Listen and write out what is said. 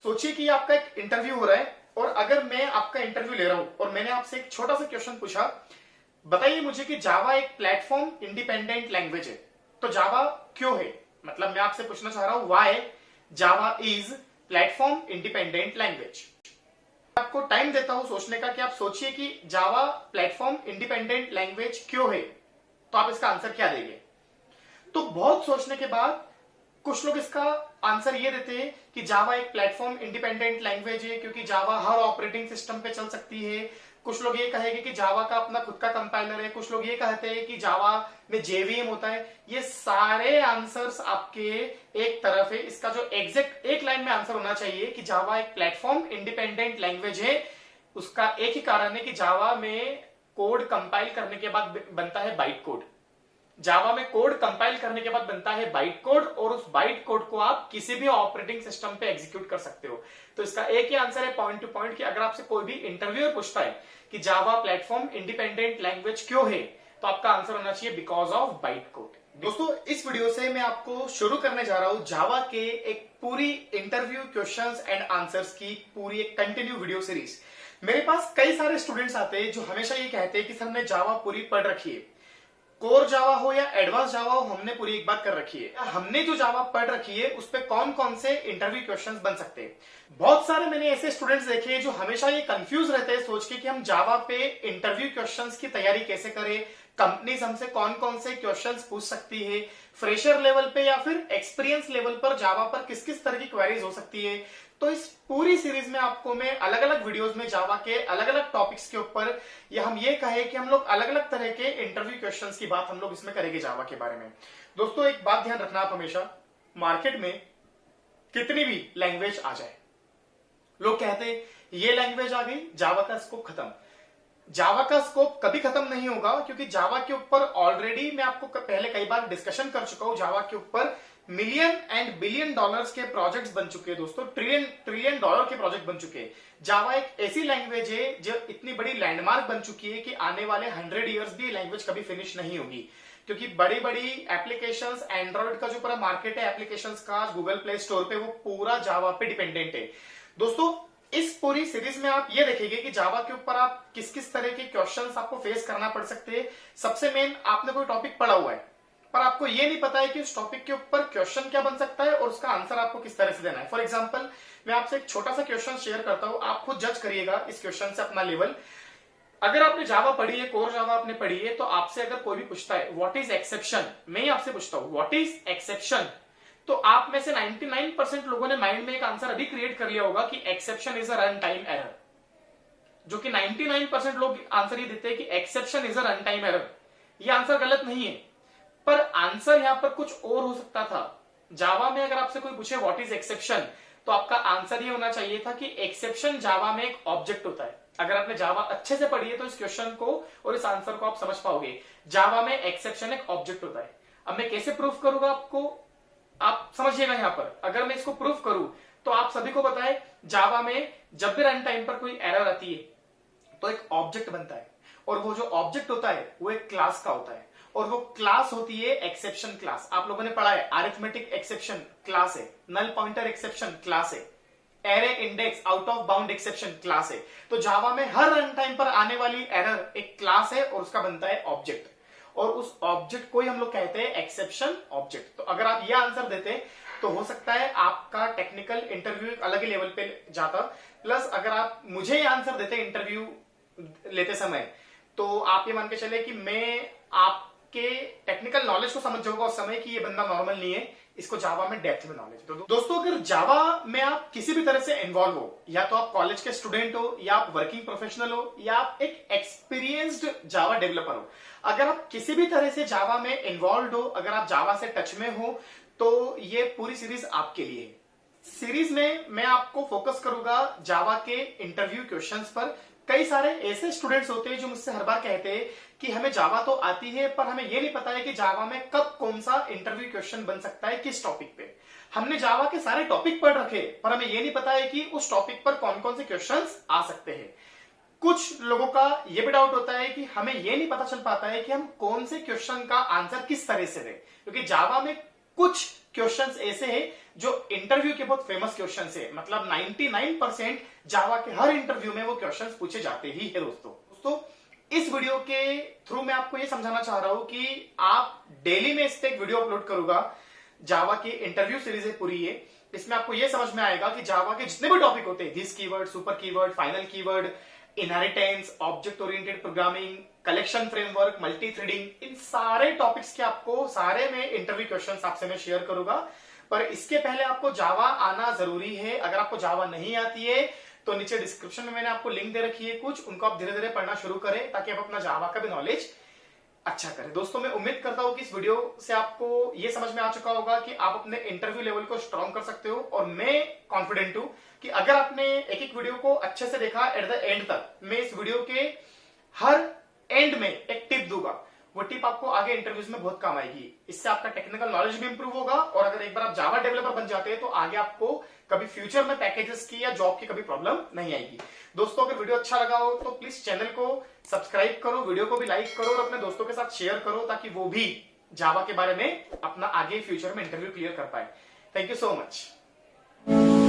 सोचिए कि आपका एक इंटरव्यू हो रहा है और अगर मैं आपका इंटरव्यू ले रहा हूं और मैंने आपसे एक छोटा सा क्वेश्चन पूछा, बताइए मुझे कि जावा एक प्लेटफॉर्म इंडिपेंडेंट लैंग्वेज है। तो जावा क्यों है? मतलब मैं आपसे पूछना चाह रहा हूं, why Java is platform independent language. आपको टाइम देता हूं सोचने का कि आप सोचिए कि जावा प्लेटफॉर्म इंडिपेंडेंट लैंग्वेज क्यों है, तो आप इसका आंसर क्या देंगे? तो बहुत सोचने के बाद कुछ लोग इसका आंसर ये देते हैं कि जावा एक प्लेटफॉर्म इंडिपेंडेंट लैंग्वेज है क्योंकि जावा हर ऑपरेटिंग सिस्टम पे चल सकती है। कुछ लोग ये कहेंगे कि जावा का अपना खुद का कंपाइलर है। कुछ लोग ये कहते हैं कि जावा में जेवीएम होता है। ये सारे आंसर्स आपके एक तरफ है। इसका जो एग्जैक्ट एक लाइन में आंसर होना चाहिए कि जावा एक प्लेटफॉर्म इंडिपेंडेंट लैंग्वेज है। उसका एक ही कारण है कि जावा में कोड कंपाइल करने के बाद बनता है बाइट कोड। जावा में कोड कंपाइल करने के बाद बनता है बाइट कोड और उस बाइट कोड को आप किसी भी ऑपरेटिंग सिस्टम पे एग्जीक्यूट कर सकते हो। तो इसका एक ही आंसर है पॉइंट टू पॉइंट कि अगर आपसे कोई भी इंटरव्यूअर पूछता है कि जावा प्लेटफॉर्म इंडिपेंडेंट लैंग्वेज क्यों है, तो आपका आंसर होना चाहिए बिकॉज ऑफ बाइट कोड। दोस्तों, इस वीडियो से मैं आपको शुरू करने जा रहा हूं जावा के एक पूरी इंटरव्यू क्वेश्चंस एंड आंसर्स की पूरी एक कंटिन्यू वीडियो सीरीज। मेरे पास कई सारे स्टूडेंट्स आते हैं जो हमेशा ये कहते हैं कि सर हमने जावा पूरी पढ़ रखी है, कोर जावा हो या एडवांस जावा हो, हमने पूरी एक बार कर रखी है। हमने जो जावा पढ़ रखी है उस पे कौन कौन से इंटरव्यू क्वेश्चंस बन सकते हैं। बहुत सारे मैंने ऐसे स्टूडेंट्स देखे हैं जो हमेशा ये कंफ्यूज रहते हैं सोच के कि हम जावा पे इंटरव्यू क्वेश्चंस की तैयारी कैसे करें, कंपनीज हमसे कौन कौन से क्वेश्चंस पूछ सकती है, फ्रेशर लेवल पे या फिर एक्सपीरियंस लेवल पर जावा पर किस किस तरह की क्वेरीज हो सकती है। तो इस पूरी सीरीज में आपको मैं अलग अलग वीडियोस में जावा के अलग अलग टॉपिक्स के ऊपर, या हम ये कहे कि हम लोग अलग अलग तरह के इंटरव्यू क्वेश्चंस की बात हम लोग इसमें करेंगे जावा के बारे में। दोस्तों, एक बात ध्यान रखना, आप हमेशा मार्केट में कितनी भी लैंग्वेज आ जाए, लोग कहते हैं ये लैंग्वेज आ गई, जावा का स्कोप खत्म। जावा का स्कोप कभी खत्म नहीं होगा क्योंकि जावा के ऊपर ऑलरेडी मैं आपको पहले कई बार डिस्कशन कर चुका हूं। जावा के ऊपर मिलियन एंड बिलियन डॉलर्स के प्रोजेक्ट्स बन चुके हैं दोस्तों, ट्रिलियन ट्रिलियन डॉलर के प्रोजेक्ट बन चुके हैं। जावा एक ऐसी लैंग्वेज है जो इतनी बड़ी लैंडमार्क बन चुकी है कि आने वाले 100 ईयर्स भी लैंग्वेज कभी फिनिश नहीं होगी, क्योंकि बड़ी बड़ी एप्लीकेशंस, एंड्रॉइड का जो पूरा मार्केट है एप्लीकेशंस का गूगल प्ले स्टोर पे, वो पूरा जावा पे डिपेंडेंट है। दोस्तों, इस पूरी सीरीज में आप ये देखेंगे कि जावा के ऊपर आप किस किस तरह के क्वेश्चंस आपको फेस करना पड़ सकते हैं। सबसे मेन, आपने कोई टॉपिक पढ़ा हुआ है पर आपको ये नहीं पता है कि उस टॉपिक के ऊपर क्वेश्चन क्या बन सकता है और उसका आंसर आपको किस तरह से देना है। फॉर एग्जांपल, मैं आपसे एक छोटा सा क्वेश्चन शेयर करता हूं, आप खुद जज करिएगा इस क्वेश्चन से अपना लेवल। अगर आपने जावा पढ़ी है, कोर जावा आपने पढ़ी है, तो आपसे अगर कोई भी पूछता है व्हाट इज एक्सेप्शन, मैं ही आपसे पूछता हूं व्हाट इज एक्सेप्शन, तो आप में से 99% लोगों ने माइंड में एक आंसर अभी क्रिएट कर लिया होगा कि exception is a run time error. जो कि 99% लोग आंसर ये देते हैं कि exception is a run time error. ये आंसर गलत नहीं है, पर आंसर यहां पर कुछ और हो सकता था। जावा में अगर आपसे कोई पूछे व्हाट इज एक्सेप्शन, तो आपका आंसर ये होना चाहिए था कि एक्सेप्शन जावा में एक ऑब्जेक्ट होता है। अगर आपने जावा अच्छे से पढ़ी है तो इस क्वेश्चन को और इस आंसर को आप समझ पाओगे। जावा में एक्सेप्शन एक ऑब्जेक्ट होता है। अब मैं कैसे प्रूफ करूंगा आपको, आप समझिएगा। यहां पर अगर मैं इसको प्रूफ करूं तो आप सभी को पता है जावा में जब भी रन टाइम पर कोई एरर आती है तो एक ऑब्जेक्ट बनता है, और वो जो ऑब्जेक्ट होता है वो एक क्लास का होता है, और वो क्लास होती है एक्सेप्शन क्लास। आप लोगों ने पढ़ा है अरिथमेटिक एक्सेप्शन क्लास है, नल पॉइंटर एक्सेप्शन क्लास है, array index out of bound exception class है। तो जावा में हर रन टाइम पर आने वाली एरर एक क्लास है और उसका बनता है ऑब्जेक्ट, और उस ऑब्जेक्ट को ही हम लोग कहते हैं एक्सेप्शन ऑब्जेक्ट। तो अगर आप ये आंसर देते तो हो सकता है आपका टेक्निकल इंटरव्यू एक अलग ही लेवल पे जाता। प्लस अगर आप मुझे ये आंसर देते इंटरव्यू लेते समय, तो आप ये मान के चले कि मैं आपके टेक्निकल नॉलेज को समझ जाऊंगा उस समय कि ये बंदा नॉर्मल नहीं है, इसको जावा में डेप्थ में नॉलेज। तो दोस्तों, अगर जावा में आप किसी भी तरह से इन्वॉल्व हो, या तो आप कॉलेज के स्टूडेंट हो, या आप वर्किंग प्रोफेशनल हो, या आप एक एक्सपीरियंस्ड जावा डेवलपर हो, अगर आप किसी भी तरह से जावा में इन्वॉल्व हो, अगर आप जावा से टच में हो, तो ये पूरी सीरीज आपके लिए है। सीरीज में मैं आपको फोकस करूंगा जावा के इंटरव्यू क्वेश्चंस पर। कई सारे ऐसे स्टूडेंट्स होते हैं जो मुझसे हर बार कहते हैं कि हमें जावा तो आती है पर हमें यह नहीं पता है कि जावा में कब कौन सा इंटरव्यू क्वेश्चन बन सकता है, किस टॉपिक पे। हमने जावा के सारे टॉपिक पढ़ रखे पर हमें यह नहीं पता है कि उस टॉपिक पर कौन कौन से क्वेश्चंस आ सकते हैं। कुछ लोगों का यह भी डाउट होता है कि हमें यह नहीं पता चल पाता है कि हम कौन से क्वेश्चन का आंसर किस तरह से दें, क्योंकि जावा में कुछ क्वेश्चंस ऐसे हैं जो इंटरव्यू के बहुत फेमस क्वेश्चन है, मतलब 99% जावा के हर इंटरव्यू में वो क्वेश्चंस पूछे जाते ही है। दोस्तों इस वीडियो के थ्रू मैं आपको ये समझाना चाह रहा हूं कि आप डेली में इस पे एक वीडियो अपलोड करूंगा। जावा की इंटरव्यू सीरीज है पूरी ये, इसमें आपको ये समझ में आएगा कि जावा के जितने भी टॉपिक होते हैं, this keyword, super keyword, final keyword, inheritance, object oriented programming, collection framework, multi threading, इन सारे टॉपिक्स के आपको सारे में इंटरव्यू क्वेश्चंस आपसे मैं शेयर करूंगा। पर इसके पहले आपको जावा आना जरूरी है। अगर आपको जावा नहीं आती है तो नीचे डिस्क्रिप्शन में मैंने आपको लिंक दे रखी है कुछ, उनको आप धीरे धीरे पढ़ना शुरू करें ताकि आप अपना जावा का भी नॉलेज अच्छा करें। दोस्तों मैं उम्मीद करता हूं कि इस वीडियो से आपको ये समझ में आ चुका होगा कि आप अपने इंटरव्यू लेवल को स्ट्रॉन्ग कर सकते हो। और मैं कॉन्फिडेंट हूं कि अगर आपने एक एक वीडियो को अच्छे से देखा एट द एंड तक, मैं इस वीडियो के हर एंड में एक टिप दूंगा, वो टिप आपको आगे इंटरव्यूज में बहुत काम आएगी। इससे आपका टेक्निकल नॉलेज भी इंप्रूव होगा और अगर एक बार आप जावा डेवलपर बन जाते हैं तो आगे आपको कभी फ्यूचर में पैकेजेस की या जॉब की कभी प्रॉब्लम नहीं आएगी। दोस्तों अगर वीडियो अच्छा लगा हो तो प्लीज चैनल को सब्सक्राइब करो, वीडियो को भी लाइक करो और अपने दोस्तों के साथ शेयर करो ताकि वो भी जावा के बारे में अपना आगे फ्यूचर में इंटरव्यू क्लियर कर पाए। Thank you so much.